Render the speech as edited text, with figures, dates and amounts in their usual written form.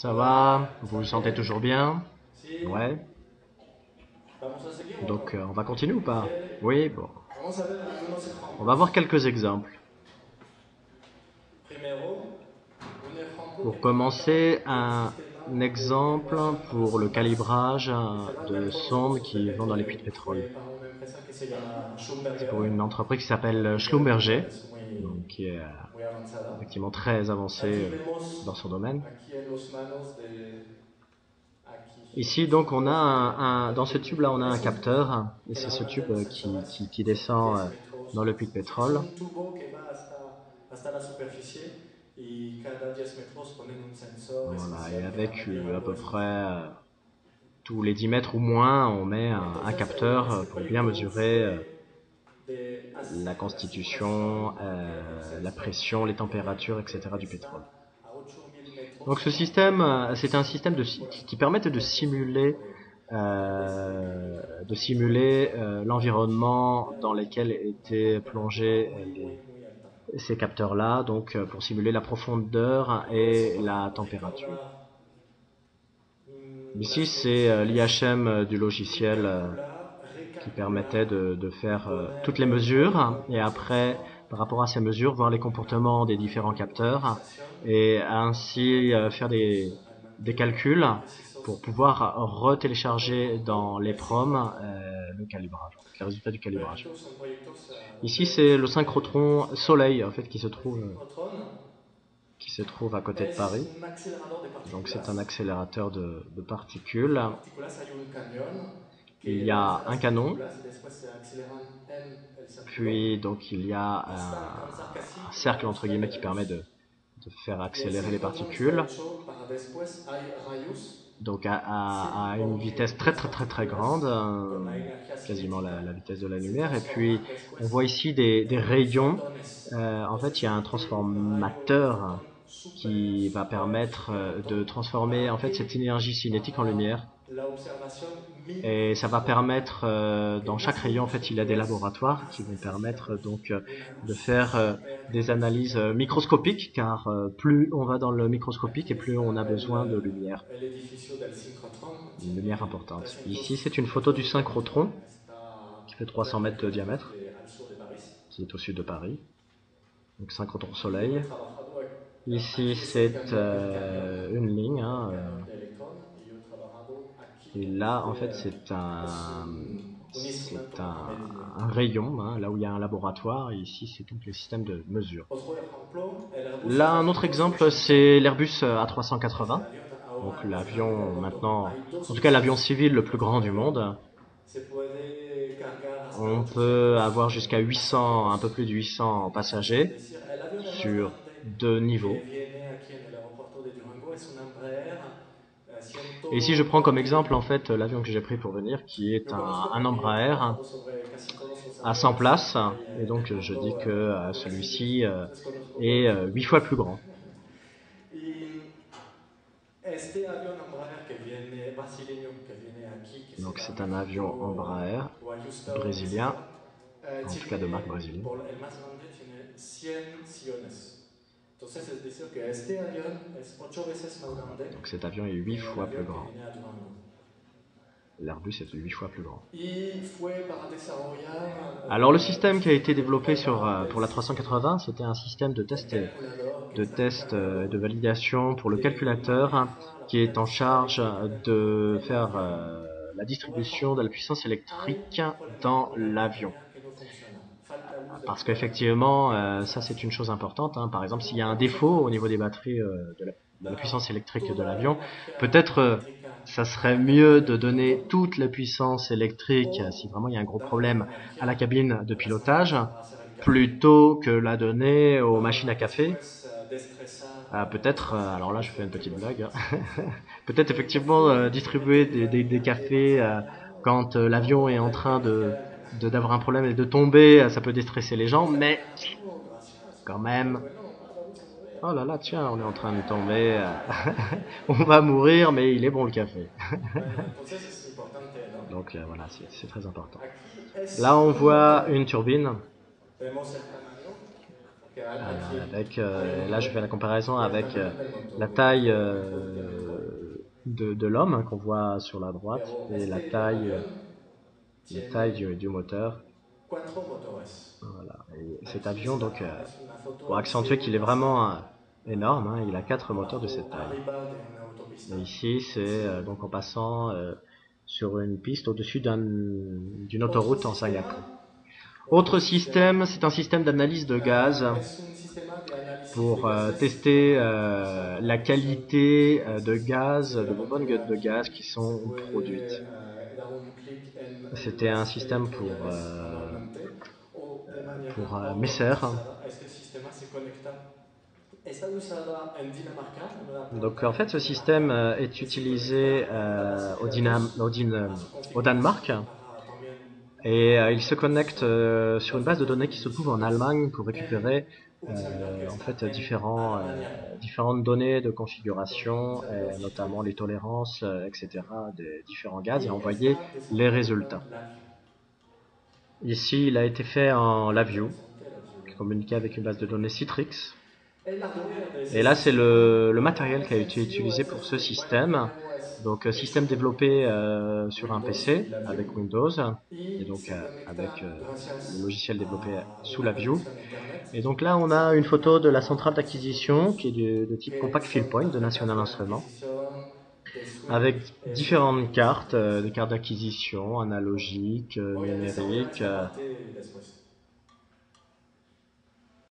Ça va? Vous vous sentez toujours bien? Sí, Ouais. vamos a seguir o no. Donc on va continuer ou pas? Eh, Oui, bon. Vamos a ver algunos On va voir ejemplos. quelques exemples. Primero, un ejemplo que Pour tiene acá commencer, del un sistema de exemple calibración para pour le sondas. calibrage Este lo de realizó sondes Carlos qui vont dans les puits de Pérez. pétrole. Fue para una empresa que se llama C'est Schlumberger, pour une entreprise qui que a s'appelle nivel mundial Schlumberger, es donc qui est muy avanzada. effectivement très avancée Aquí vemos, dans son domaine. aquí en los manos de, aquí, Ici, es donc, un on a reloj dans ce tube-là, on a un es un capteur, tubo et que c'est la ce verdad de tube las qui, sensoras qui son descend 10 metros dans le puits de más. O sea, es pétrole. un tubo que va hasta la superficie y cada 10 metros ponen un sensor Voilà, et especial que va a avec medir à algo peu de près líquido. tous les 10 mètres ou moins, on met un Entonces, capteur este pour bien proyecto mesurer fue de la hacer la constitution, simulación porque el la sensor pression, les tiene températures, etc. du pétrole. está a 8000 Donc metros ce abajo système, c'est un y système bueno, qui permet estos de a nivel simuler industrial l'environnement y dans hay lequel una étaient temperatura plongés muy, muy, muy alta. ces capteurs-là, donc pour simuler la profondeur Todo eso et para la poder température. calcular Ici, las c'est condiciones l'IHM du y logiciel calcular, qui permettait recalcular de y faire toutes poner les todo en mesures un et buen après, sensor par rapport à ces mesures, voir les comportements des a différents nivel de capteurs optimización et para ainsi faire mantenerlos al des mantener calculs muy pour precisos. pouvoir Por retélécharger dans ejemplo, les el PROM sincrotrón. le calibrage, donc les résultats du calibrage. Estos son proyectos Ici, donde c'est le se puede synchrotron participar. Soleil en fait El sincrotrón qui se trouve à côté de es Paris. un acelerador de Donc c'est un partículas. accélérateur de particules. De partículas hay un cañón Il que y lanza a un las canon, partículas y después se aceleran en el círculo puis donc il y a hasta alcanzar un casi la cercle entre velocidad de guillemets la qui permet luz. de faire Y el accélérer les sincrotrón está particules, hecho para después hay rayos, donc sí, à une vitesse porque très las très très très grande, partículas con la energía quasiment cinética la vitesse de la se lumière. Et puis transforman on voit después ici des en rayons. fotones. En fait, Entonces il y a un emite un rayo, un transformateur fotón súper, qui va súper, permettre súper de alto transformer en para fait cette que énergie cinétique en lumière. para la observación Et ça va microscópica. permettre, Porque dans chaque más rayon, en fait, il y a des microscópico es, laboratoires qui más vont permettre necesitamos donc una de luz faire súper, des analyses súper potente. microscopiques, car plus on va dans le microscopique et Aquí plus on a está besoin de lumière, el edificio del sincrotrón. une lumière Tiene importante. Ici, c'est 300 une photo du metros de diámetro. synchrotron Está qui fait a 300 20 mètres de kilómetros diamètre, al sur de París. qui est au sud de Paris. Donc synchrotron Y yo he Soleil. trabajado Ici, aquí es c'est une ligne, el hein, cañón de electrón, y yo he trabajado aquí et en là, en fait, es un c'est instrumento a medir. un rayon, hein, là où il y a un laboratoire, et ici, c'est donc le système de mesure. Otro ejemplo, el Airbus Là, un autre exemple, A380. c'est l'Airbus Este A380. avión Donc ahora es muy l'avion redondo. maintenant, Hay dos en tout cas l'avion pisos civil le plus dentro del grand du avión. monde. Se puede cargar hasta On peut avoir 800 jusqu'à 800, un peu pasajeros. plus de 800 Es passagers decir, el avión más sur grande deux que niveaux. viene aquí en el aeropuerto de Durango es un Embraer Et ici, je prends comme 140. exemple en fait l'avion que j'ai pris pour venir, qui est Yo conozco un porque he Embraer trabajado sobre casi todos los à 100 aviones places. que hay Et en el donc, je dis mundo que civil. celui-ci Entonces conozco todo est el 8 mundo. fois plus grand. Y este avión Embraer que viene brasileño, que viene aquí, que se Donc, c'est llama un avion Egipto Embraer o Houston, brésilien, etc., en tout cas de marque brésilienne. el más grande tiene 100 sillones. Entonces es decir que este avión es 8 veces más grande Donc, cet avion est 8 que el fois plus avión que grand. viene a Durango. L'Airbus est 8 fois plus grand. Y fue para desarrollar Alors le système un qui a été sistema de développé prueba pour del la sistema, 380, c'était un système el calculador que de está test et encargado de validation pour le de calculateur manejar la qui est en potencia charge eléctrica de del faire avión. la Por distribution de la ejemplo, puissance hay électrique un problema dans con la l'avion. pantalla que no funciona. Falta luz del Parce color qu'effectivement, que ça c'est trabaja. une chose importante, hein. Par exemple, s'il y a ¿Cómo un vamos a défaut quitar au niveau des eso? batteries de la puissance Dar électrique de toda la l'avion, energía peut-être eléctrica ça a serait la mieux cabina de del donner piloto toute la puissance électrique, si o vraiment il y a un gros dar toda problème, la à la energía cabine de a las pilotage, máquinas para hacer el café plutôt que la donner aux machines à para café. después destresar los Peut-être, alors là je pasajeros fais o une que petite los blague, aviones hein. se retrasen. Peut-être El effectivement café tiene distribuer que des irradiar cafés demasiado quand l'avion est o en del que train me quedan. d'avoir un problème et de tomber, ça peut déstresser les gens, Vamos a mais quitar. Oh, gracias. quand Qué même, bueno. Ah, vamos a morir. oh là là, tiens, on est en train de tomber, on va mourir, mais il est bon le café. Bueno, entonces es importante, ¿no? Donc voilà, c'est très important. Aquí Là, es on un voit motor. une turbine. Vemos el tamaño que hay aquí. Avec, Hay un là, je fais motor la comparaison y el avec tamaño del motor. la Y aquí taille hay un ejemplo que a lo mejor de l'homme hein, qu'on voit sur la droite et Pero este avión la taille du tiene moteur. 4 motores. Voilà. Et cet Aquí avion, donc, es una pour foto accentuer de qu'il est una vraiment sala énorme, hein, il a 4 moteurs de cette abajo, taille. arriba de una autopista. Et ici, c'est donc en passant sur une piste au-dessus d'une Otro autoroute en Singapour. sistema, otro Autre sistema système, c'est un système d'analyse de gaz es un sistema de análisis de pour gases tester para analizar la la emisión qualité de de gases. gaz, Si de vemos bonbonnes de gaz qui se sont produites. puede dar un clic en C'était un las système electrollaves manualmente o de pour manera Messer. automatizada. Este sistema se conecta. Está usada en Dinamarca, en una Donc planta en fait, en ce système Dinamarca, est y se conecta utilisé en cada acelerador a su au Danemark. configuración para también Et il se connecte son sur une las base de datos de données qui se trouve en mediciones Allemagne pour en récupérer un servidor que en está fait en Alemania. différentes données de Donc un configuration, servidor notamment Citrix. les tolérances, etc. des différents gaz et Y envoyer está les desarrollado résultats. en LabVIEW. Ici, il a été fait en Muy LabVIEW, interesante LabVIEW. qui communiquait avec une base de données Citrix. El hardware de Et ese là, c'est sistema, le lo matériel qui a más été sencillo utilisé es pour ce este. Bueno, système. primero Donc, es système super développé sur un Windows PC y LabVIEW. avec Windows et Y donc se avec conecta le gracias logiciel développé a sous una LabVIEW. conexión a Internet. Et donc là, on Se a une photo conecta de la centrale a esos d'acquisition qui est puertos de type que Compact Fill son Point de tarjetas National de Instruments, adquisición de swing. avec Es una différentes máquina cartes, SPI. des cartes d'acquisition analogiques, Voy a numériques, esta parte después.